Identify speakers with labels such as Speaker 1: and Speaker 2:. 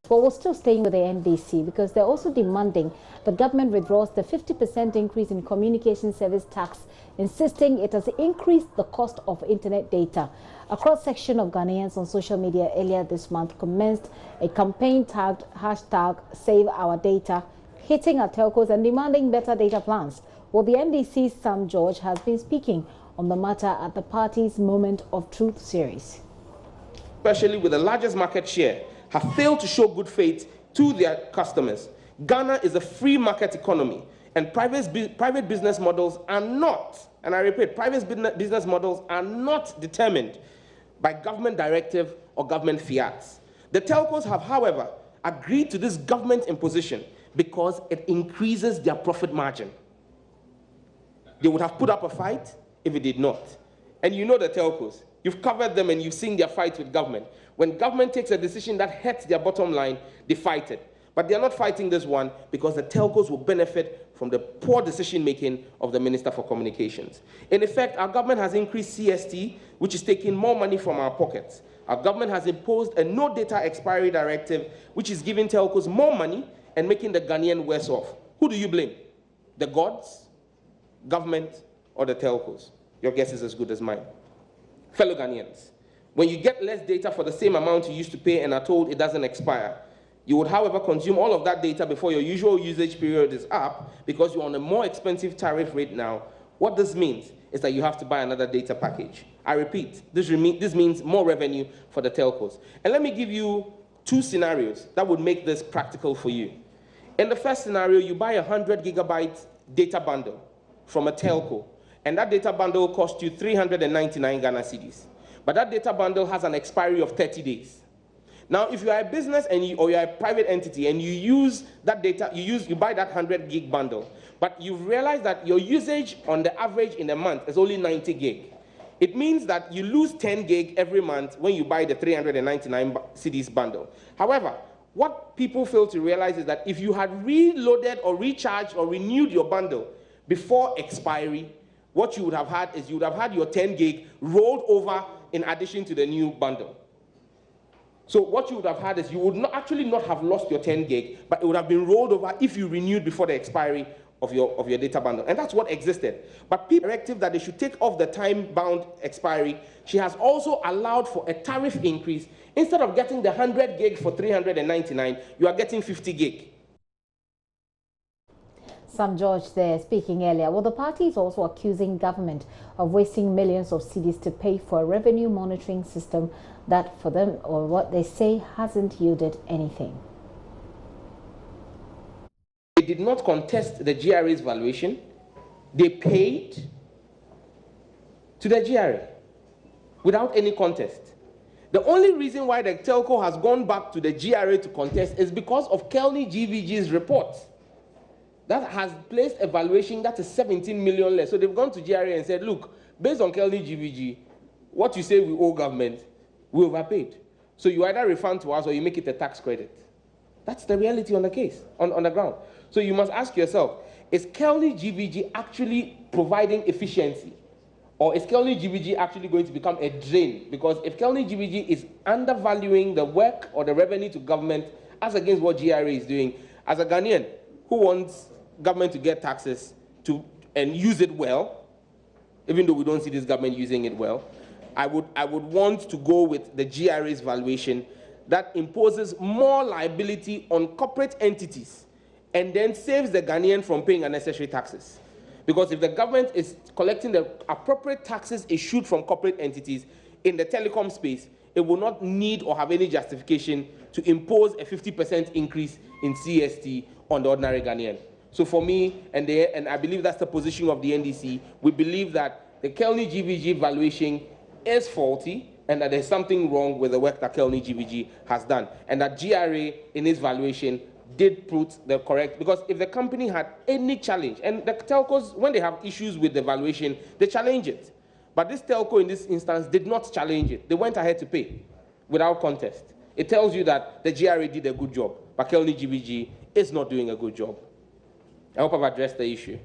Speaker 1: But we're still staying with the NDC because they're also demanding the government withdraws the 50% increase in communication service tax, insisting it has increased the cost of internet data. A cross-section of Ghanaians on social media earlier this month commenced a campaign tagged #SaveOurData, hitting our telcos and demanding better data plans. Well, the NDC's Sam George has been speaking on the matter at the party's Moment of Truth series.
Speaker 2: Especially with the largest market share, have failed to show good faith to their customers. Ghana is a free market economy, and private business models are not, and I repeat, private business models are not determined by government directive or government fiats. The telcos have, however, agreed to this government imposition because it increases their profit margin. They would have put up a fight if it did not. And you know the telcos. You've covered them and you've seen their fight with government. When government takes a decision that hurts their bottom line, they fight it. But they're not fighting this one because the telcos will benefit from the poor decision-making of the Minister for Communications. In effect, our government has increased CST, which is taking more money from our pockets. Our government has imposed a no data expiry directive, which is giving telcos more money and making the Ghanaian worse off. Who do you blame? The gods, government, or the telcos? Your guess is as good as mine. Fellow Ghanaians, when you get less data for the same amount you used to pay and are told it doesn't expire, you would, however, consume all of that data before your usual usage period is up because you're on a more expensive tariff rate now. What this means is that you have to buy another data package. I repeat, this means more revenue for the telcos. And let me give you two scenarios that would make this practical for you. In the first scenario, you buy a 100 gigabyte data bundle from a telco, and that data bundle costs you 399 Ghana cedis. But that data bundle has an expiry of 30 days. Now, if you are a business or you're a private entity and you use that data, you buy that 100 gig bundle, but you've realized that your usage on the average in a month is only 90 gig. It means that you lose 10 gig every month when you buy the 399 cedis bundle. However, what people fail to realize is that if you had reloaded or recharged or renewed your bundle before expiry, what you would have had is you would have had your 10 gig rolled over in addition to the new bundle. So what you would have had is you would actually not have lost your 10 gig, but it would have been rolled over if you renewed before the expiry of your data bundle. And that's what existed. But people directive that they should take off the time-bound expiry, she has also allowed for a tariff increase. Instead of getting the 100 gig for 399, you are getting 50 gig.
Speaker 1: Sam George there speaking earlier. Well, the party is also accusing government of wasting millions of cedis to pay for a revenue monitoring system that for them, or what they say, hasn't yielded anything.
Speaker 2: They did not contest the GRA's valuation. They paid to the GRA without any contest. The only reason why the telco has gone back to the GRA to contest is because of Kelny GVG's report that has placed a valuation that is 17 million less. So they've gone to GRA and said, look, based on Kelny GVG, what you say we owe government, we overpaid. So you either refund to us or you make it a tax credit. That's the reality on the case, on the ground. So you must ask yourself, is Kelny GVG actually providing efficiency? Or is Kelny GVG actually going to become a drain? Because if Kelny GVG is undervaluing the work or the revenue to government as against what GRA is doing, as a Ghanaian who wants government to get taxes and use it well, even though we don't see this government using it well, I would want to go with the GRA's valuation that imposes more liability on corporate entities and then saves the Ghanaian from paying unnecessary taxes. Because if the government is collecting the appropriate taxes issued from corporate entities in the telecom space, it will not need or have any justification to impose a 50% increase in CST on the ordinary Ghanaian. So for me, and I believe that's the position of the NDC, we believe that the Kelny GVG valuation is faulty and that there's something wrong with the work that Kelny GVG has done. And that GRA, in its valuation, did put the correct, because if the company had any challenge, and the telcos, when they have issues with the valuation, they challenge it. But this telco, in this instance, did not challenge it. They went ahead to pay without contest. It tells you that the GRA did a good job, but Kelny GVG is not doing a good job. I hope I've addressed the issue.